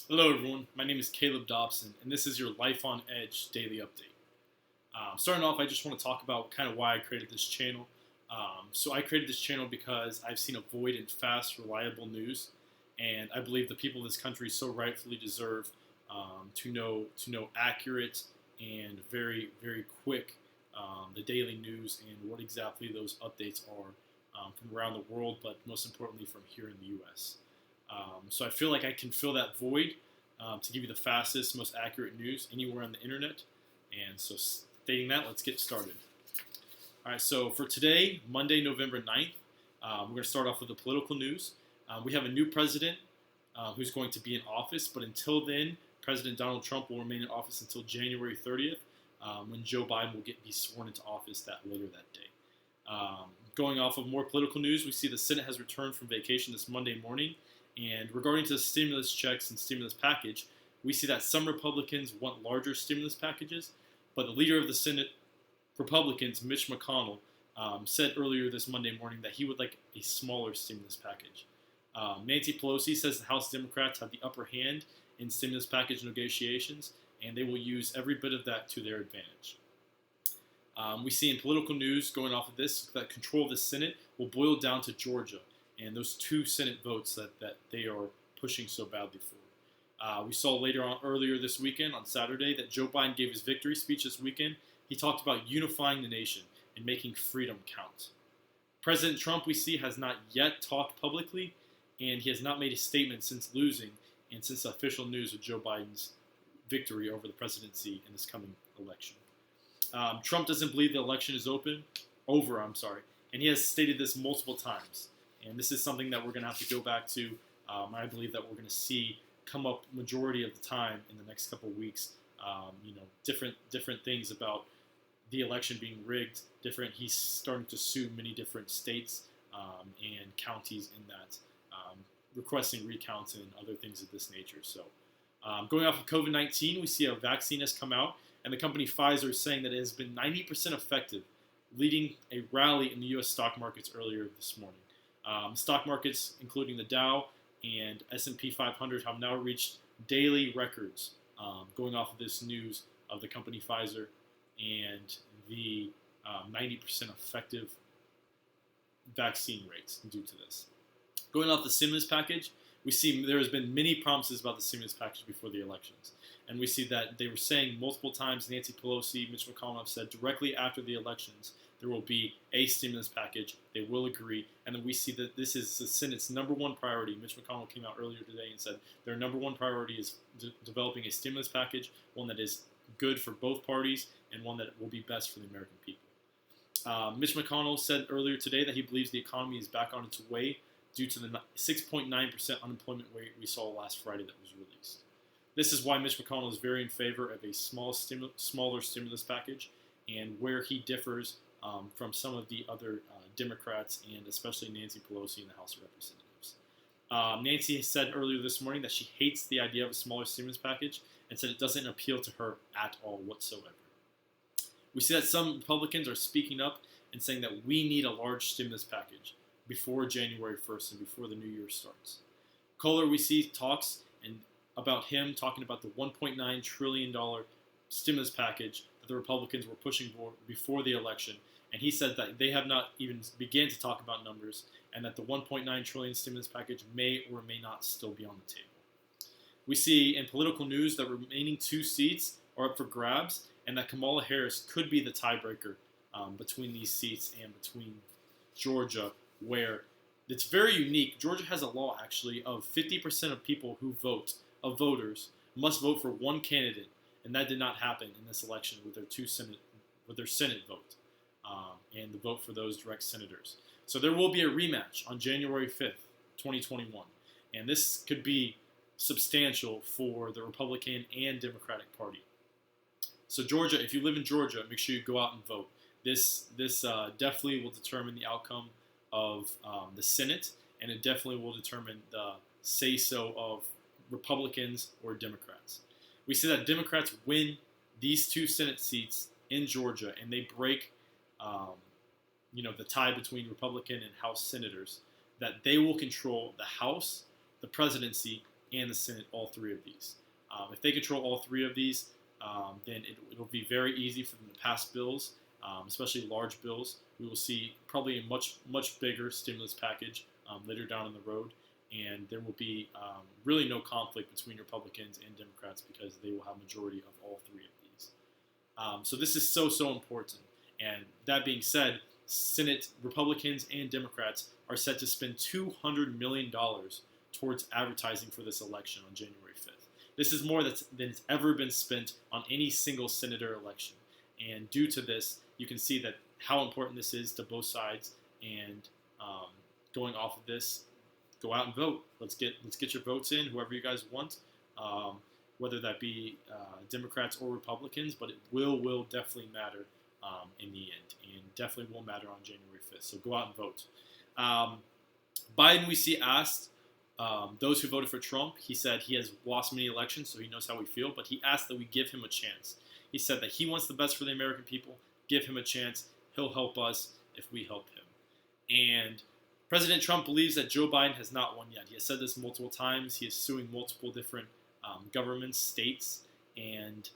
Hello, everyone. My name is Caleb Dobson, and this is your Life on Edge daily update. Starting off, I just want to talk about kind of why I created this channel. So I created this channel because I've seen a void in fast, reliable news, and I believe the people of this country so rightfully deserve to know accurate and very very quick the daily news and what exactly those updates are from around the world, but most importantly from here in the U.S. So I feel like I can fill that void to give you the fastest, most accurate news anywhere on the internet. And so stating that, let's get started. All right, so for today, Monday, November 9th, we're going to start off with the political news. We have a new president who's going to be in office, but until then, President Donald Trump will remain in office until January 30th, when Joe Biden will be sworn into office later that day. Going off of more political news, we see the Senate has returned from vacation this Monday morning. And regarding to the stimulus checks and stimulus package, we see that some Republicans want larger stimulus packages, but the leader of the Senate Republicans, Mitch McConnell, said earlier this Monday morning that he would like a smaller stimulus package. Nancy Pelosi says the House Democrats have the upper hand in stimulus package negotiations, and they will use every bit of that to their advantage. We see in political news going off of this that control of the Senate will boil down to Georgia and those two Senate votes that they are pushing so badly for. We saw earlier this weekend on Saturday that Joe Biden gave his victory speech this weekend. He talked about unifying the nation and making freedom count. President Trump, we see, has not yet talked publicly, and he has not made a statement since losing and since the official news of Joe Biden's victory over the presidency in this coming election. Trump doesn't believe the election is over, and he has stated this multiple times. And this is something that we're going to have to go back to. I believe that we're going to see come up majority of the time in the next couple of weeks. Different things about the election being rigged. He's starting to sue many different states and counties in that, requesting recounts and other things of this nature. So, going off of COVID-19, we see a vaccine has come out, and the company Pfizer is saying that it has been 90% effective, leading a rally in the U.S. stock markets earlier this morning. Stock markets, including the Dow and S&P 500, have now reached daily records going off of this news of the company Pfizer and the 90% effective vaccine rates due to this. Going off the stimulus package, we see there has been many promises about the stimulus package before the elections. And we see that they were saying multiple times, Nancy Pelosi, Mitch McConnell have said directly after the elections, there will be a stimulus package. They will agree. And then we see that this is the Senate's number one priority. Mitch McConnell came out earlier today and said their number one priority is developing a stimulus package, one that is good for both parties and one that will be best for the American people. Mitch McConnell said earlier today that he believes the economy is back on its way due to the 6.9% unemployment rate we saw last Friday that was released. This is why Mitch McConnell is very in favor of a smaller stimulus package, and where he differs from some of the other Democrats and especially Nancy Pelosi in the House of Representatives. Nancy said earlier this morning that she hates the idea of a smaller stimulus package and said it doesn't appeal to her at all whatsoever. We see that some Republicans are speaking up and saying that we need a large stimulus package before January 1st and before the new year starts. Kohler, we see talks about him talking about the $1.9 trillion stimulus package that the Republicans were pushing for before the election. And he said that they have not even began to talk about numbers and that the $1.9 trillion stimulus package may or may not still be on the table. We see in political news that remaining two seats are up for grabs and that Kamala Harris could be the tiebreaker between these seats and between Georgia, where it's very unique. Georgia has a law, actually, of 50% of people who vote, of voters, must vote for one candidate, and that did not happen in this election with their Senate vote and the vote for those direct senators. So there will be a rematch on January 5th, 2021, and this could be substantial for the Republican and Democratic Party. So Georgia, if you live in Georgia, make sure you go out and vote. This definitely will determine the outcome of the Senate, and it definitely will determine the say-so of Republicans or Democrats. We see that Democrats win these two Senate seats in Georgia, and they break, the tie between Republican and House senators, that they will control the House, the presidency, and the Senate, all three of these. If they control all three of these, then it'll be very easy for them to pass bills, especially large bills. We will see probably a much bigger stimulus package later down the road, and there will be really no conflict between Republicans and Democrats because they will have majority of all three of these. So this is so important. And that being said, Senate Republicans and Democrats are set to spend $200 million towards advertising for this election on January 5th. This is more than has ever been spent on any single senator election. And due to this, you can see that how important this is to both sides. And going off of this, go out and vote. Let's get your votes in, whoever you guys want, whether that be Democrats or Republicans. But it will definitely matter in the end, and definitely will matter on January 5th. So go out and vote. Biden, we see, asked those who voted for Trump. He said he has lost many elections, so he knows how we feel. But he asked that we give him a chance. He said that he wants the best for the American people. Give him a chance. He'll help us if we help him. And President Trump believes that Joe Biden has not won yet. He has said this multiple times. He is suing multiple different governments, states, and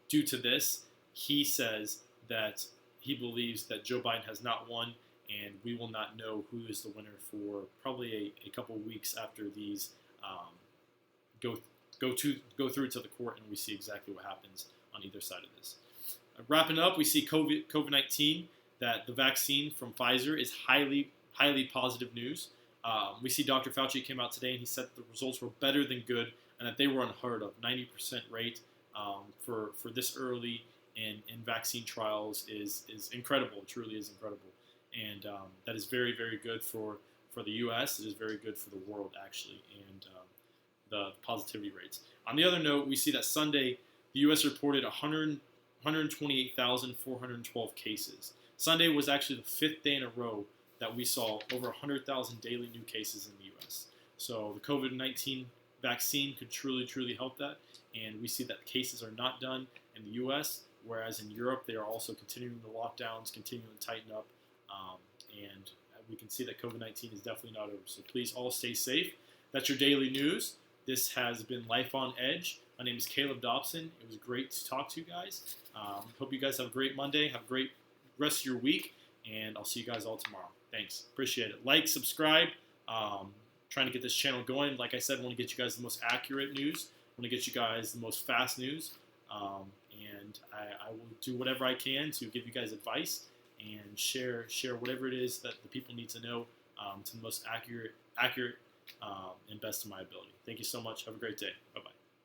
due to this, he says that he believes that Joe Biden has not won, and we will not know who is the winner for probably a couple of weeks after these go through to the court, and we see exactly what happens on either side of this. Wrapping up, we see COVID-19, that the vaccine from Pfizer is highly positive news. We see Dr. Fauci came out today and he said that the results were better than good and that they were unheard of. 90% rate for this early in vaccine trials is incredible. It truly is incredible. And that is very, very good for the U.S. It is very good for the world, actually, and the positivity rates. On the other note, we see that Sunday, the U.S. reported 128,412 cases. Sunday was actually the fifth day in a row that we saw over 100,000 daily new cases in the U.S. So the COVID-19 vaccine could truly help that. And we see that cases are not done in the U.S., whereas in Europe, they are also continuing the lockdowns, continuing to tighten up. And we can see that COVID-19 is definitely not over. So please all stay safe. That's your daily news. This has been Life on Edge. My name is Caleb Dobson. It was great to talk to you guys. Hope you guys have a great Monday. Have a great rest of your week. And I'll see you guys all tomorrow. Thanks. Appreciate it. Like, subscribe. Trying to get this channel going. Like I said, I want to get you guys the most accurate news. I want to get you guys the most fast news. And I will do whatever I can to give you guys advice and share whatever it is that the people need to know to the most accurate and best of my ability. Thank you so much. Have a great day. Bye-bye.